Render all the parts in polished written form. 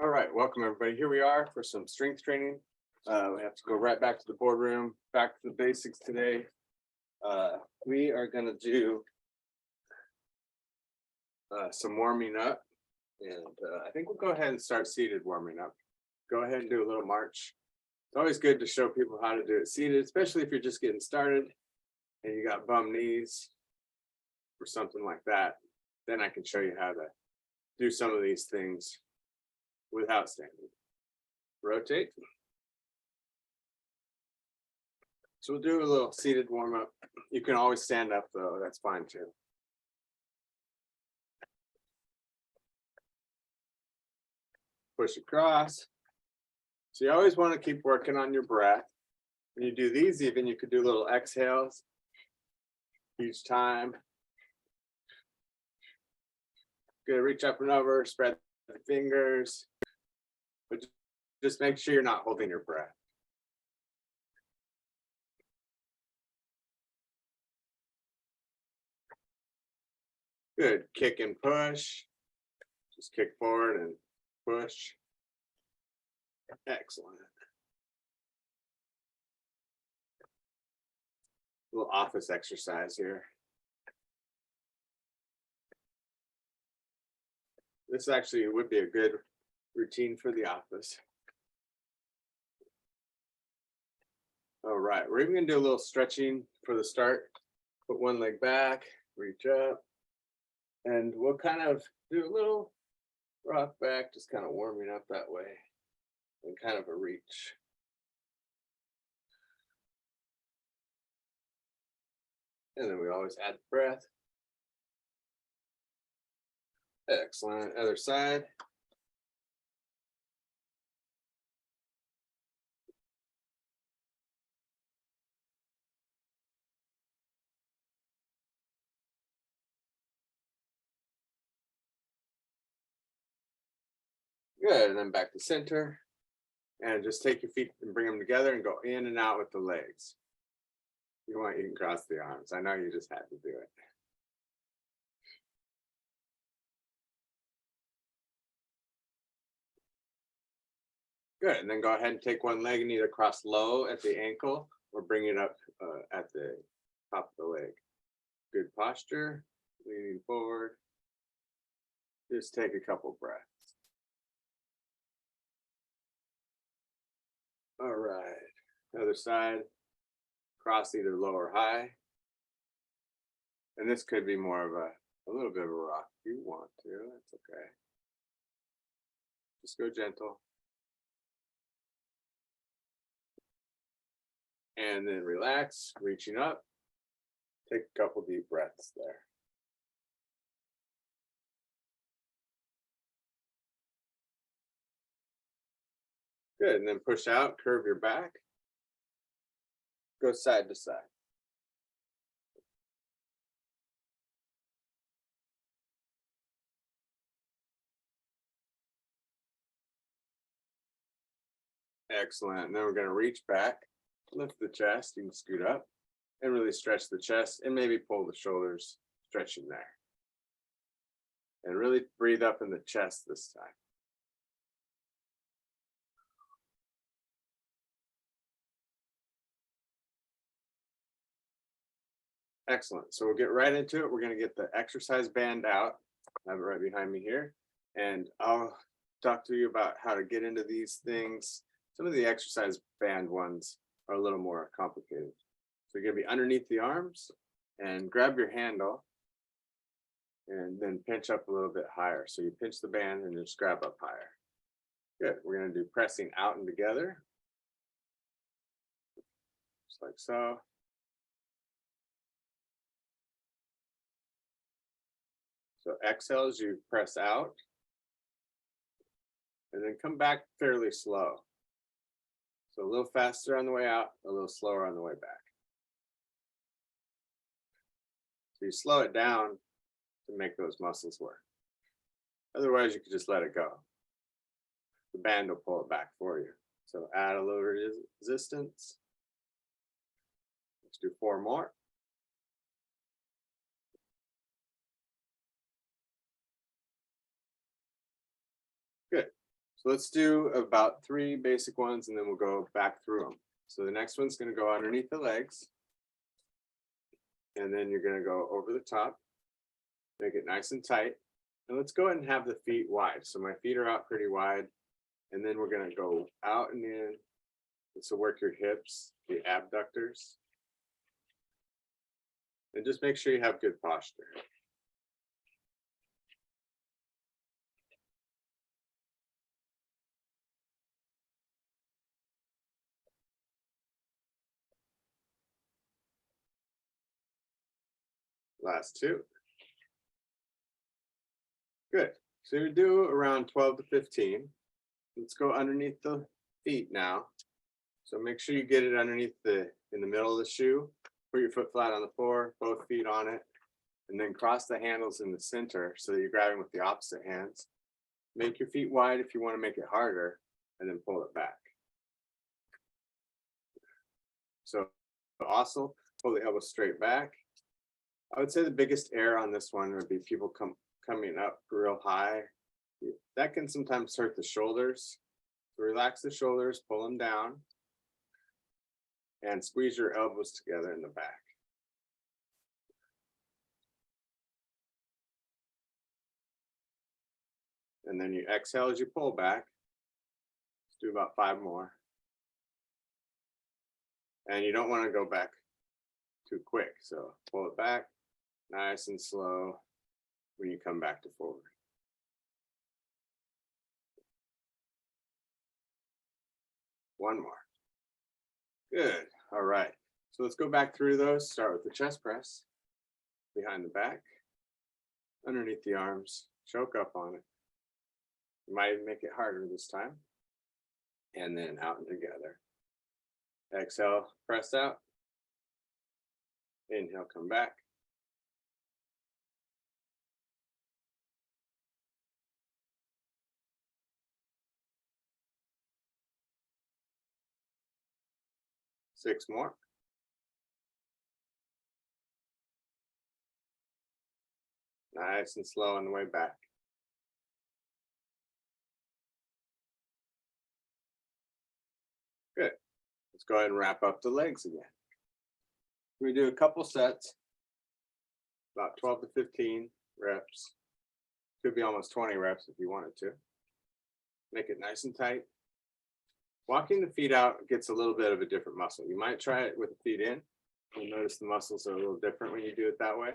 All right, welcome everybody. Here we are for some strength training. We have to go right back to the boardroom, back to the basics today. We are going to do some warming up, and I think we'll go ahead and start seated warming up. Go ahead and do a little march. It's always good to show people how to do it seated, especially if you're just getting started and you got bum knees or something like that. Then I can show you how to do some of these things without standing. Rotate. So we'll do a little seated warm up. You can always stand up though, that's fine too. Push across. So you always want to keep working on your breath. When you do these, even you could do little exhales each time. Good, reach up and over, spread the fingers, but just make sure you're not holding your breath. Good, kick and push. Just kick forward and push. Excellent. A little office exercise here. This actually would be a good routine for the office. All right, we're even gonna do a little stretching for the start. Put one leg back, reach up, and we'll kind of do a little rock back, just kind of warming up that way, and kind of a reach. And then we always add breath. Excellent. Other side. Good. And then back to center. And just take your feet and bring them together and go in and out with the legs. You can cross the arms. I know you just had to do it. Good, and then go ahead and take one leg and either cross low at the ankle or bring it up at the top of the leg. Good posture, leaning forward. Just take a couple breaths. All right, other side, cross either low or high. And this could be more of a little bit of a rock if you want to, that's okay. Just go gentle. And then relax, reaching up. Take a couple deep breaths there. Good, and then push out, curve your back. Go side to side. Excellent, and then we're gonna reach back, lift the chest, you can scoot up, and really stretch the chest, and maybe pull the shoulders, stretching there. And really breathe up in the chest this time. Excellent. So we'll get right into it. We're going to get the exercise band out. I have it right behind me here. And I'll talk to you about how to get into these things. Some of the exercise band ones are a little more complicated. So you're going to be underneath the arms and grab your handle and then pinch up a little bit higher. So you pinch the band and just grab up higher. Good. We're going to do pressing out and together. Just like so. So exhale as you press out, and then come back fairly slow. So a little faster on the way out, a little slower on the way back. So you slow it down to make those muscles work. Otherwise, you could just let it go. The band will pull it back for you. So add a little resistance. Let's do 4 more. Good. So let's do about 3 basic ones and then we'll go back through them. So the next one's going to go underneath the legs. And then you're going to go over the top, make it nice and tight. And let's go ahead and have the feet wide. So my feet are out pretty wide. And then we're going to go out and in. So work your hips, the abductors. And just make sure you have good posture. Last 2. Good. So you do around 12 to 15. Let's go underneath the feet now. So make sure you get it underneath in the middle of the shoe. Put your foot flat on the floor, both feet on it, and then cross the handles in the center so that you're grabbing with the opposite hands. Make your feet wide if you want to make it harder, and then pull it back. So also pull the elbows straight back. I would say the biggest error on this one would be people coming up real high. That can sometimes hurt the shoulders. So relax the shoulders, pull them down, and squeeze your elbows together in the back. And then you exhale as you pull back. Let's do about 5 more. And you don't want to go back too quick. So pull it back nice and slow when you come back to forward. One more. Good. All right. So let's go back through those. Start with the chest press. Behind the back. Underneath the arms. Choke up on it. You might even make it harder this time. And then out and together. Exhale, press out. Inhale, come back. Six more. Nice and slow on the way back. Good. Let's go ahead and wrap up the legs again. We do a couple sets, about 12 to 15 reps. Could be almost 20 reps if you wanted to. Make it nice and tight. Walking the feet out gets a little bit of a different muscle. You might try it with the feet in. You'll notice the muscles are a little different when you do it that way.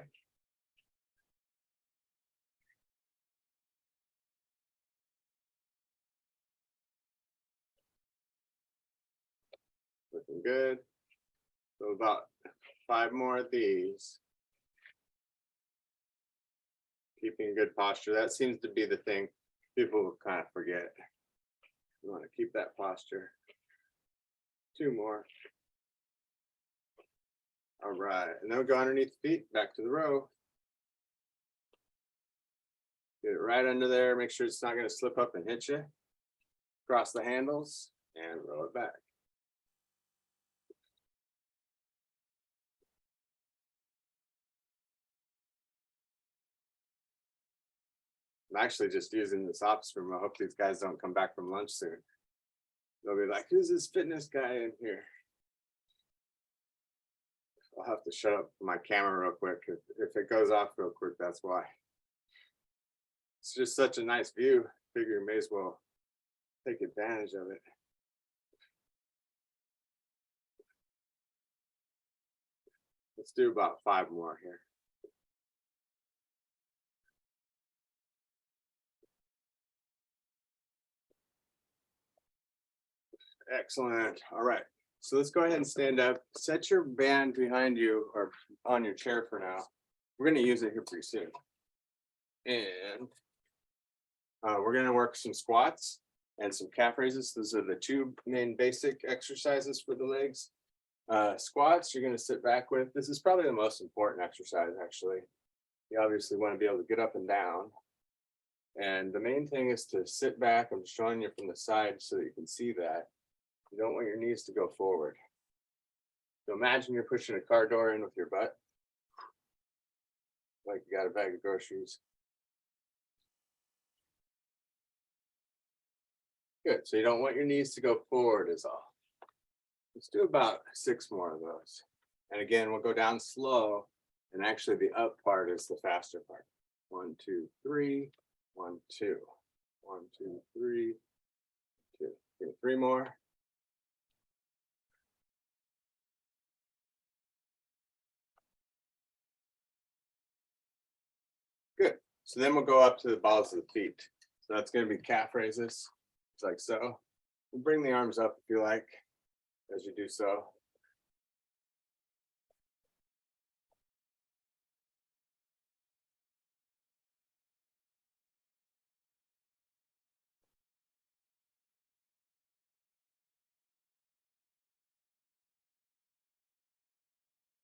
Looking good. So about 5 more of these. Keeping good posture. That seems to be the thing people kind of forget. You want to keep that posture. 2 more. All right. And then we'll go underneath the feet, back to the row. Get it right under there. Make sure it's not going to slip up and hit you. Cross the handles and roll it back. I'm actually just using this ops room. I hope these guys don't come back from lunch soon. They'll be like, who's this fitness guy in here? I'll have to shut up my camera real quick. If it goes off real quick, that's why. It's just such a nice view. Figure you may as well take advantage of it. Let's do about 5 more here. Excellent. All right. So let's go ahead and stand up. Set your band behind you or on your chair for now. We're going to use it here pretty soon. And we're going to work some squats and some calf raises. Those are the 2 main basic exercises for the legs. Squats, you're going to sit back with. This is probably the most important exercise, actually. You obviously want to be able to get up and down. And the main thing is to sit back. I'm showing you from the side so that you can see that. You don't want your knees to go forward. So imagine you're pushing a car door in with your butt, like you got a bag of groceries. Good. So you don't want your knees to go forward is all. Let's do about 6 more of those. And again, we'll go down slow. And actually the up part is the faster part. 1, 2, 3, 1, 2, 1, 2, 3, 2. Okay, 3 more. Good. So then we'll go up to the balls of the feet. So that's going to be calf raises. It's like so. We'll bring the arms up if you like, as you do so.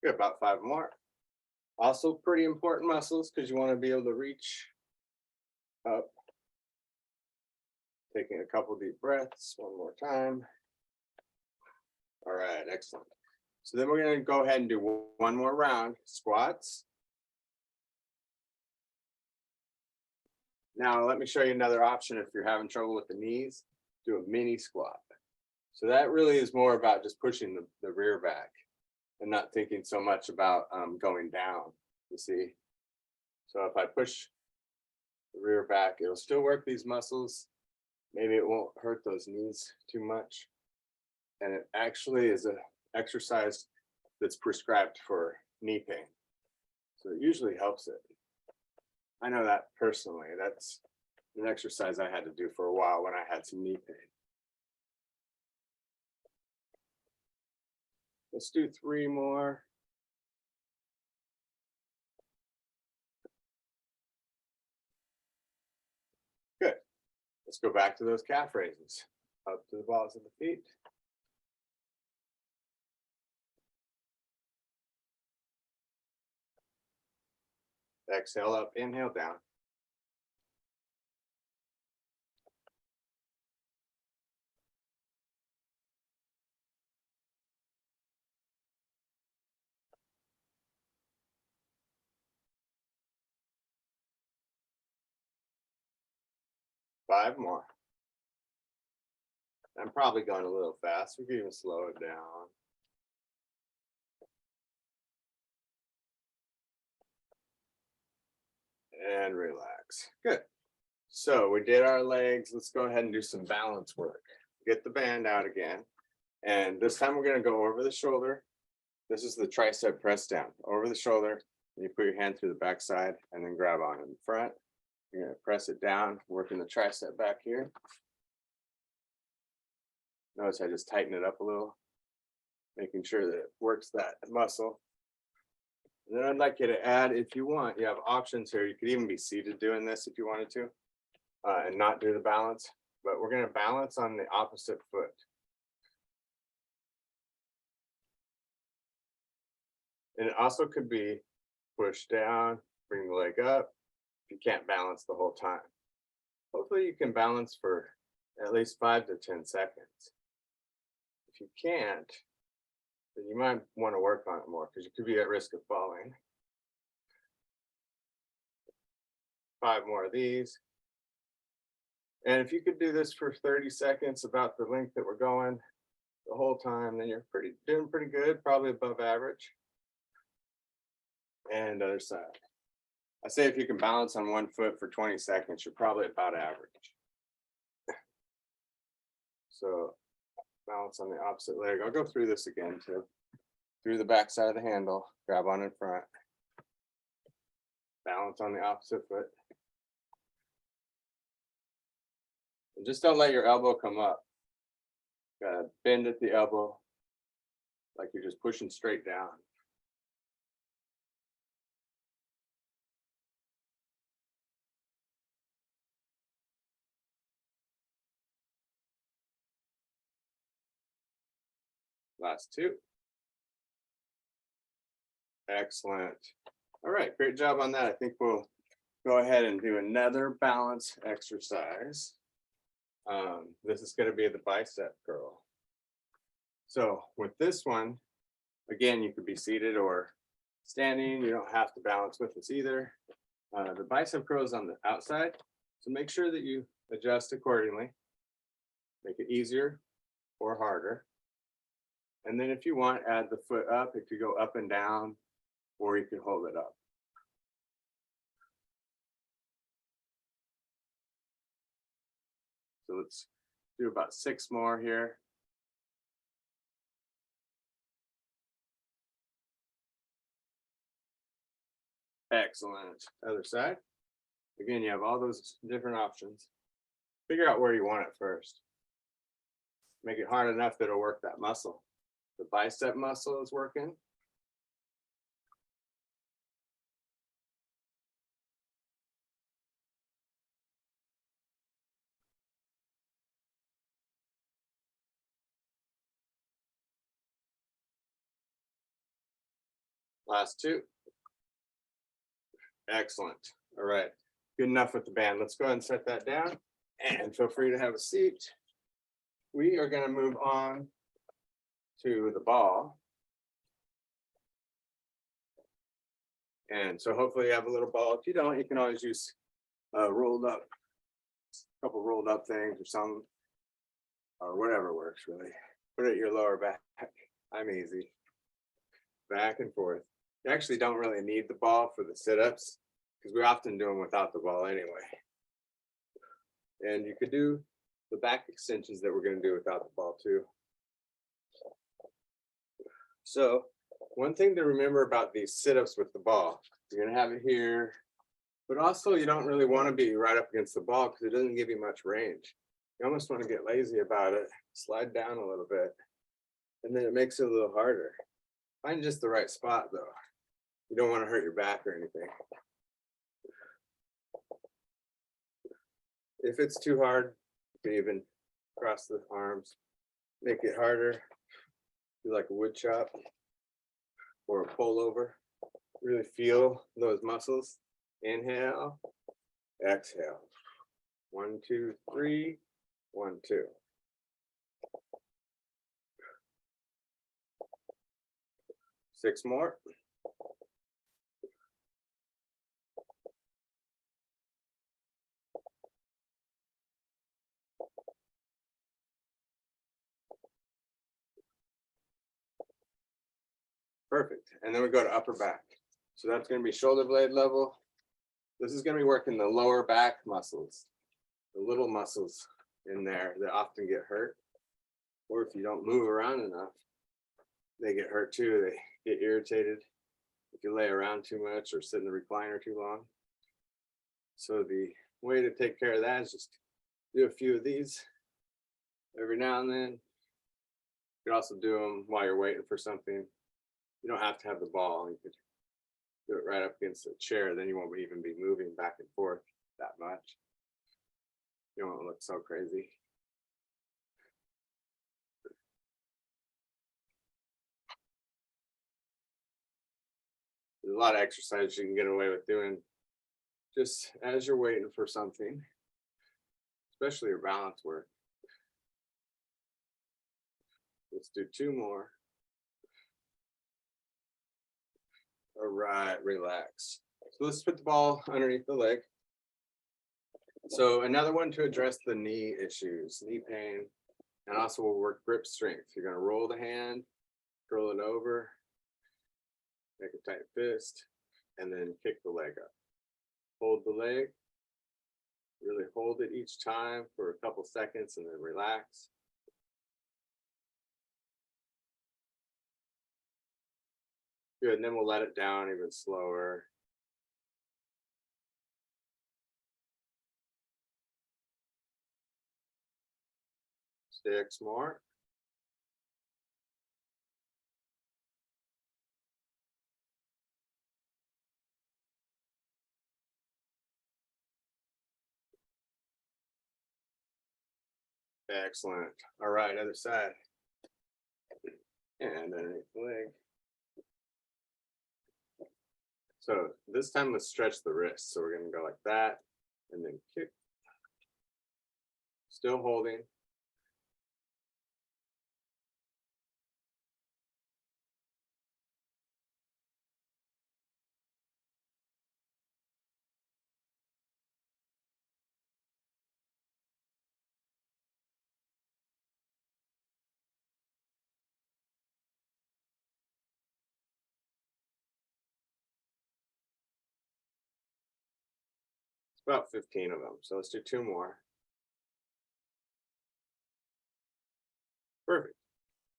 Good, about 5 more. Also pretty important muscles because you want to be able to reach up. Taking a couple deep breaths, one more time. All right, excellent. So then we're going to go ahead and do one more round, squats. Now let me show you another option if you're having trouble with the knees, do a mini squat. So that really is more about just pushing the rear back and not thinking so much about going down, you see. So if I push the rear back, it'll still work these muscles. Maybe it won't hurt those knees too much. And it actually is an exercise that's prescribed for knee pain. So it usually helps it. I know that personally. That's an exercise I had to do for a while when I had some knee pain. Let's do 3 more. Good. Let's go back to those calf raises. Up to the balls of the feet. Exhale up, inhale down. Five more. I'm probably going a little fast. We can even slow it down. And relax. Good. So we did our legs. Let's go ahead and do some balance work. Get the band out again. And this time we're going to go over the shoulder. This is the tricep press down. Over the shoulder. You put your hand through the back side and then grab on in the front. You're going to press it down, working the tricep back here. Notice I just tighten it up a little, making sure that it works that muscle. And then I'd like you to add, if you want, you have options here. You could even be seated doing this if you wanted to, and not do the balance. But we're going to balance on the opposite foot. And it also could be push down, bring the leg up, if you can't balance the whole time. Hopefully you can balance for at least 5 to 10 seconds. If you can't, then you might want to work on it more because you could be at risk of falling. 5 more of these. And if you could do this for 30 seconds, about the length that we're going the whole time, then you're doing pretty good, probably above average. And other side. I say if you can balance on one foot for 20 seconds, you're probably about average. So balance on the opposite leg. I'll go through this again too. Through the back side of the handle, grab on in front. Balance on the opposite foot. And just don't let your elbow come up. Gotta bend at the elbow, like you're just pushing straight down. Last 2. Excellent. All right, great job on that. I think we'll go ahead and do another balance exercise. This is going to be the bicep curl. So with this one, again, you could be seated or standing. You don't have to balance with this either. The bicep curl is on the outside, so make sure that you adjust accordingly. Make it easier or harder. And then if you want, add the foot up. It could go up and down, or you could hold it up. So let's do about 6 more here. Excellent. Other side. Again, you have all those different options. Figure out where you want it first. Make it hard enough that it'll work that muscle. The bicep muscle is working. Last 2. Excellent. All right. Good enough with the band. Let's go ahead and set that down. And feel free to have a seat. We are going to move on to the ball. And so hopefully you have a little ball. If you don't, you can always use a couple rolled up things or some, or whatever works really. Put it at your lower back. I'm easy. Back and forth. You actually don't really need the ball for the sit-ups because we often do them without the ball anyway. And you could do the back extensions that we're going to do without the ball too. So one thing to remember about these sit-ups with the ball, you're going to have it here, but also you don't really want to be right up against the ball because it doesn't give you much range. You almost want to get lazy about it, slide down a little bit, and then it makes it a little harder. Find just the right spot though. You don't want to hurt your back or anything. If it's too hard, you can even cross the arms, make it harder. Do like a wood chop or a pull over. Really feel those muscles. Inhale, exhale. 1, 2, 3, 1, 2. Six more. Perfect. And then we go to upper back. So that's going to be shoulder blade level. This is going to be working the lower back muscles, the little muscles in there that often get hurt. Or if you don't move around enough, they get hurt too. They get irritated if you lay around too much or sit in the recliner too long. So the way to take care of that is just do a few of these every now and then. You could also do them while you're waiting for something. You don't have to have the ball. You could do it right up against the chair. Then you won't even be moving back and forth that much. You won't look so crazy. There's a lot of exercises you can get away with doing just as you're waiting for something, especially your balance work. Let's do 2 more. All right, relax. So let's put the ball underneath the leg. So another one to address the knee issues, knee pain, and also we'll work grip strength. You're going to roll the hand, curl it over, make a tight fist, and then kick the leg up. Hold the leg, really hold it each time for a couple seconds and then relax. Good, and then we'll let it down even slower. 6 more. Excellent. All right, other side. And underneath the leg. So this time let's stretch the wrist. So we're going to go like that and then kick. Still holding. about 15 of them. So let's do 2 more. Perfect.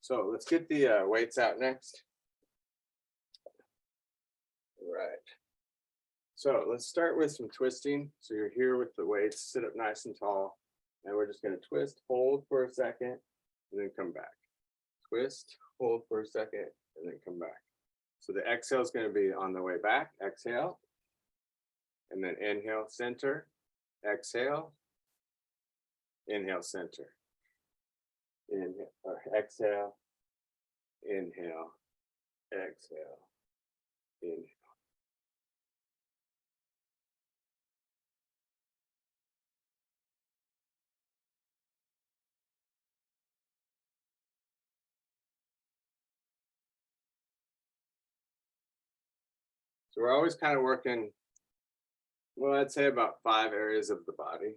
So let's get the weights out next. All right. So let's start with some twisting. So you're here with the weights, sit up nice and tall, and we're just going to twist, hold for a second, and then come back. Twist, hold for a second, and then come back. So the exhale is going to be on the way back. Exhale, and then inhale, center, exhale, inhale, center, inhale, or exhale, inhale, exhale, inhale. So we're always kind of working, well, I'd say about 5 areas of the body.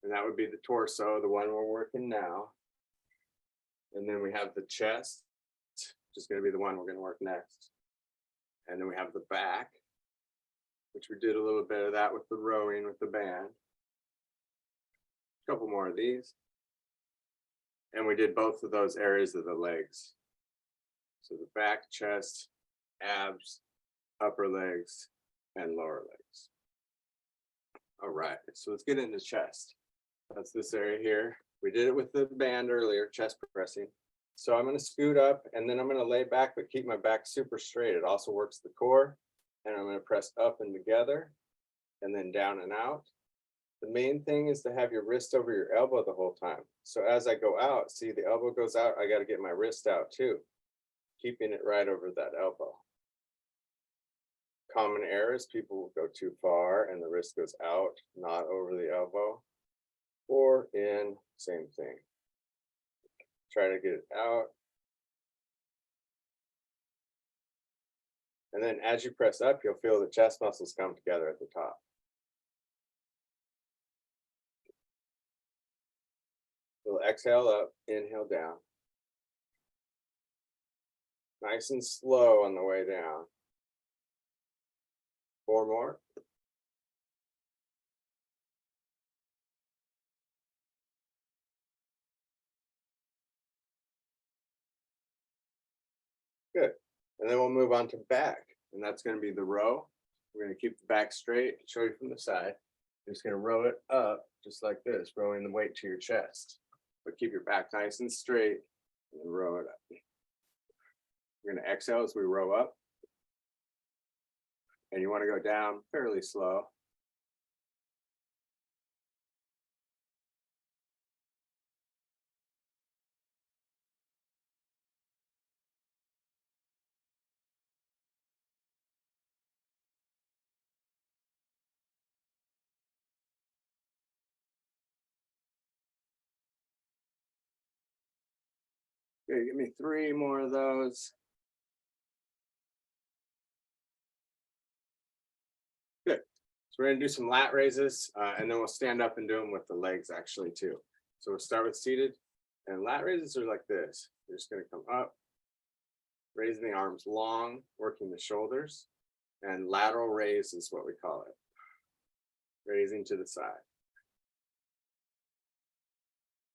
And that would be the torso, the one we're working now. And then we have the chest, which is going to be the one we're going to work next. And then we have the back, which we did a little bit of that with the rowing with the band. A couple more of these. And we did both of those areas of the legs. So the back, chest, abs, upper legs, and lower legs. All right, so let's get into chest. That's this area here. We did it with the band earlier, chest pressing. So I'm going to scoot up and then I'm going to lay back, but keep my back super straight. It also works the core. And I'm going to press up and together and then down and out. The main thing is to have your wrist over your elbow the whole time. So as I go out, see the elbow goes out, I got to get my wrist out too, keeping it right over that elbow. Common error is people will go too far and the wrist goes out, not over the elbow, or in, same thing. Try to get it out. And then as you press up, you'll feel the chest muscles come together at the top. We'll exhale up, inhale down. Nice and slow on the way down. 4 more. Good. And then we'll move on to back. And that's going to be the row. We're going to keep the back straight, show you from the side. You're just going to row it up just like this, rowing the weight to your chest. But keep your back nice and straight and then row it up. We're going to exhale as we row up. And you want to go down fairly slow. Okay, give me 3 more of those. Good. So we're going to do some lat raises, and then we'll stand up and do them with the legs actually too. So we'll start with seated, and lat raises are like this. You're just going to come up, raising the arms long, working the shoulders, and lateral raise is what we call it. Raising to the side.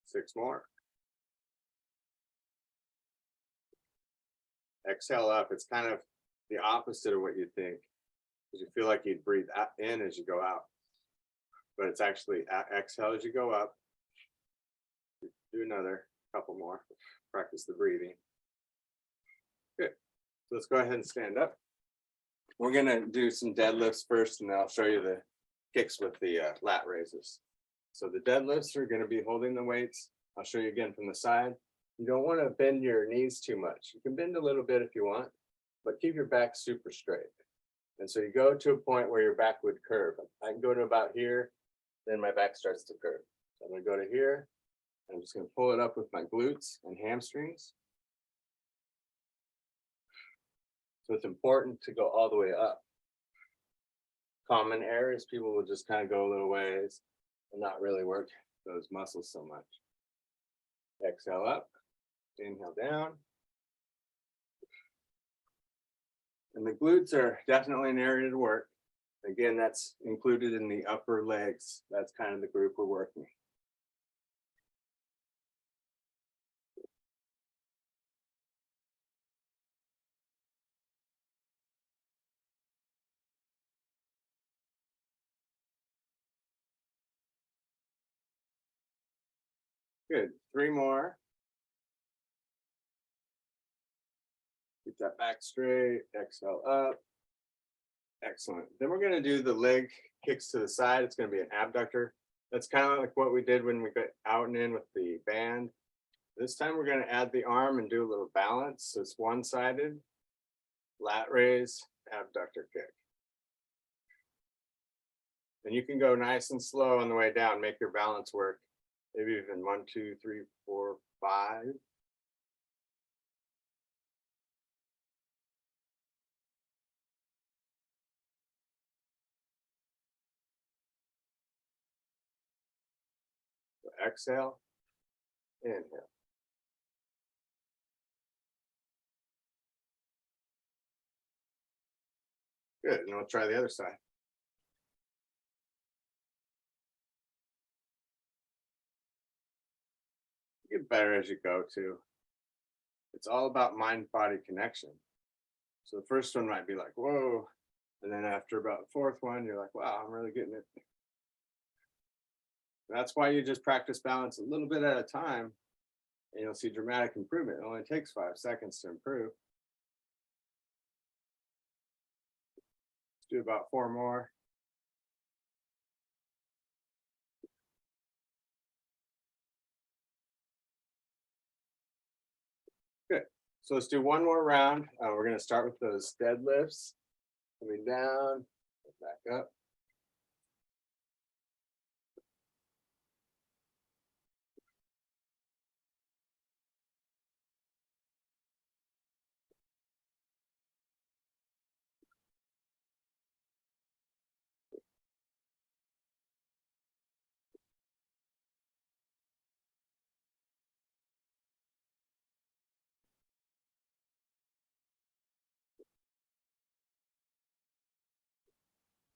6 more. Exhale up. It's kind of the opposite of what you think, because you feel like you'd breathe in as you go out. But it's actually exhale as you go up. Do another couple more. Practice the breathing. Good. So let's go ahead and stand up. We're going to do some deadlifts first, and then I'll show you the kicks with the lat raises. So the deadlifts are going to be holding the weights. I'll show you again from the side. You don't want to bend your knees too much. You can bend a little bit if you want, but keep your back super straight. And so you go to a point where your back would curve. I can go to about here, then my back starts to curve. So I'm going to go to here. I'm just going to pull it up with my glutes and hamstrings. So it's important to go all the way up. Common error is people will just kind of go a little ways and not really work those muscles so much. Exhale up, inhale down. And the glutes are definitely an area to work. Again, that's included in the upper legs. That's kind of the group we're working. Good. 3 more. Keep that back straight. Exhale up. Excellent. Then we're going to do the leg kicks to the side. It's going to be an abductor. That's kind of like what we did when we got out and in with the band. This time we're going to add the arm and do a little balance. So it's one-sided, lat raise, abductor kick. And you can go nice and slow on the way down, make your balance work. Maybe even 1, 2, 3, 4, 5. So exhale, inhale. Good, and we'll try the other side. Get better as you go too. It's all about mind-body connection. So the first one might be like, whoa. And then after about the fourth one, you're like, wow, I'm really getting it. That's why you just practice balance a little bit at a time, and you'll see dramatic improvement. It only takes 5 seconds to improve. Let's do about 4 more. Good. So let's do one more round. We're going to start with those deadlifts. Coming down, back up.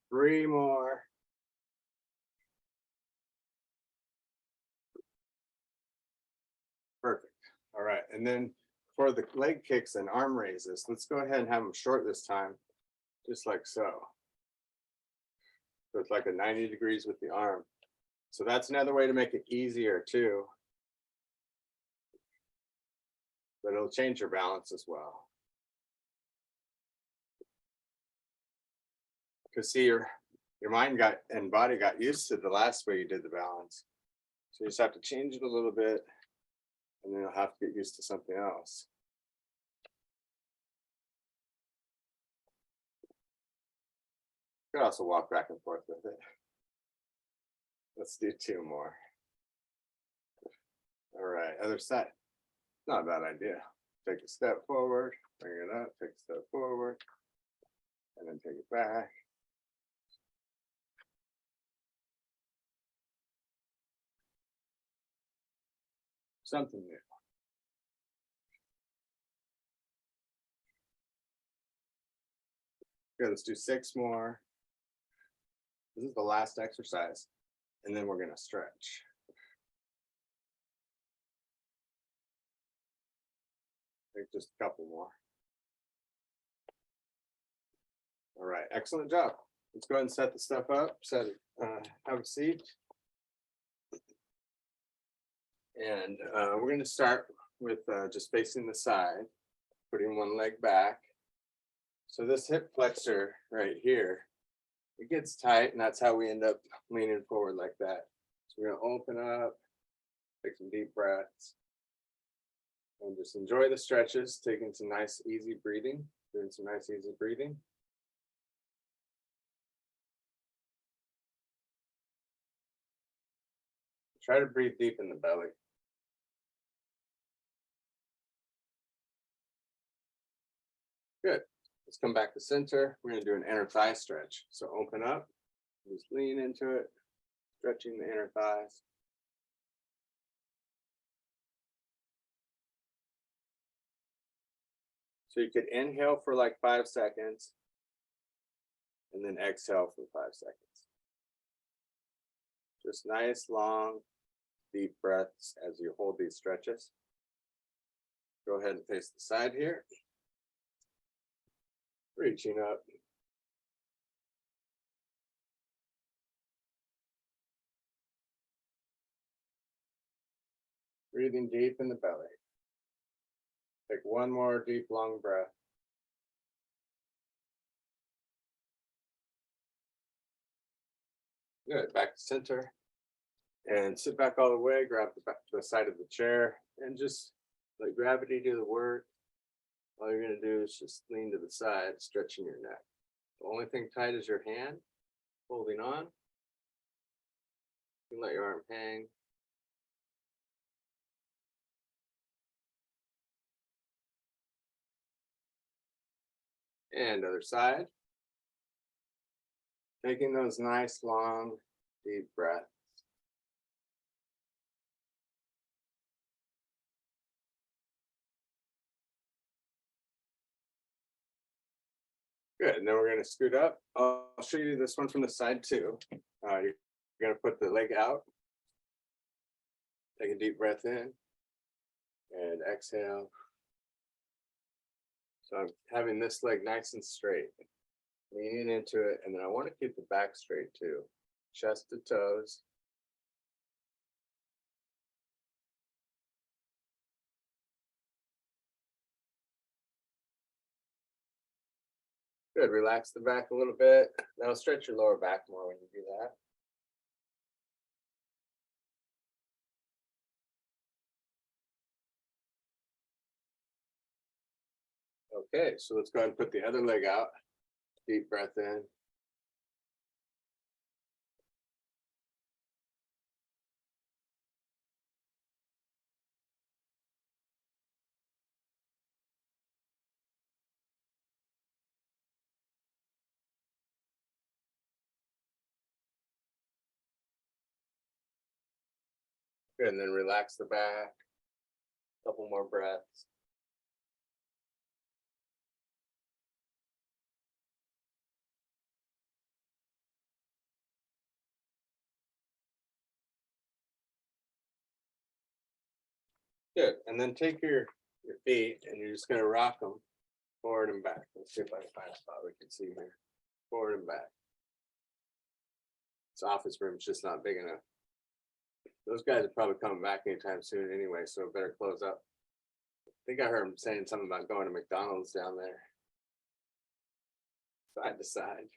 Three more. Perfect. All right. And then for the leg kicks and arm raises, let's go ahead and have them short this time, just like so. So it's like a 90 degrees with the arm. So that's another way to make it easier too. But it'll change your balance as well. Because see, your mind got and body got used to the last way you did the balance. So you just have to change it a little bit, and then you'll have to get used to something else. You could also walk back and forth with it. Let's do 2 more. All right, other side. Not a bad idea. Take a step forward, bring it up, take a step forward, and then take it back. Something new. Good, let's do 6 more. This is the last exercise, and then we're going to stretch. Take just a couple more. All right, excellent job. Let's go ahead and set the stuff up. Have a seat. And we're going to start with just facing the side, putting one leg back. So this hip flexor right here, it gets tight, and that's how we end up leaning forward like that. So we're going to open up, take some deep breaths, and just enjoy the stretches, taking some nice, easy breathing, doing some nice, easy breathing. Try to breathe deep in the belly. Good. Let's come back to center. We're going to do an inner thigh stretch. So open up, just lean into it, stretching the inner thighs. So you could inhale for like 5 seconds, and then exhale for 5 seconds. Just nice, long, deep breaths as you hold these stretches. Go ahead and face the side here. Reaching up. Breathing deep in the belly. Take one more deep, long breath. Good, back to center. And sit back all the way, grab the side of the chair, and just let gravity do the work. All you're gonna do is just lean to the side, stretching your neck. The only thing tight is your hand, holding on. You can let your arm hang. And other side. Taking those nice, long, deep breaths. Good, and then we're gonna scoot up. I'll show you this one from the side too. You're gonna put the leg out. Take a deep breath in and exhale. So I'm having this leg nice and straight, leaning into it, and then I want to keep the back straight too, chest to toes. Good, relax the back a little bit. That'll stretch your lower back more when you do that. Okay, so let's go ahead and put the other leg out. Deep breath in. Good, and then relax the back. Couple more breaths. Good, and then take your feet and you're just gonna rock them forward and back. Let's see if I can find a spot we can see here. Forward and back. This office room's just not big enough. Those guys are probably coming back anytime soon anyway, so better close up. I think I heard him saying something about going to McDonald's down there. Side to side.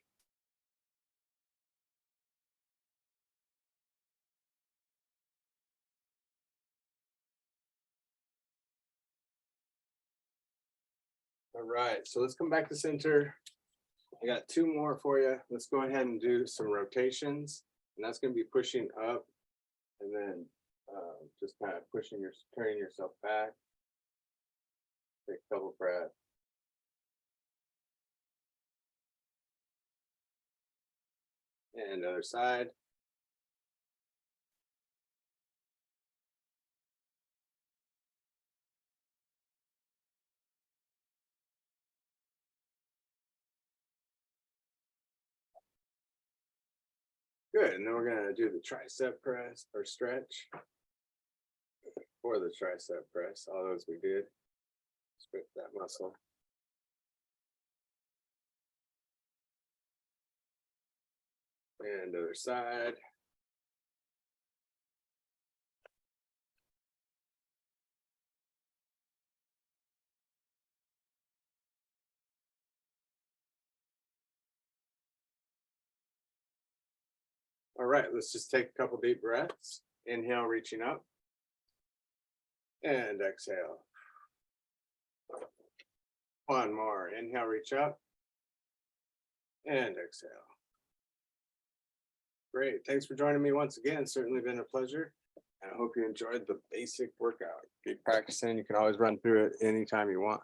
All right, so let's come back to center. I got 2 more for you. Let's go ahead and do some rotations, and that's going to be pushing up and then just kind of turning yourself back. Take a couple breaths. And other side. Good, and then we're gonna do the tricep press or stretch for the tricep press. All those we did, stretch that muscle. And other side. All right, let's just take a couple deep breaths. Inhale, reaching up. And exhale. One more. Inhale, reach up. And exhale. Great. Thanks for joining me once again. Certainly been a pleasure. And I hope you enjoyed the basic workout. Keep practicing. You can always run through it anytime you want.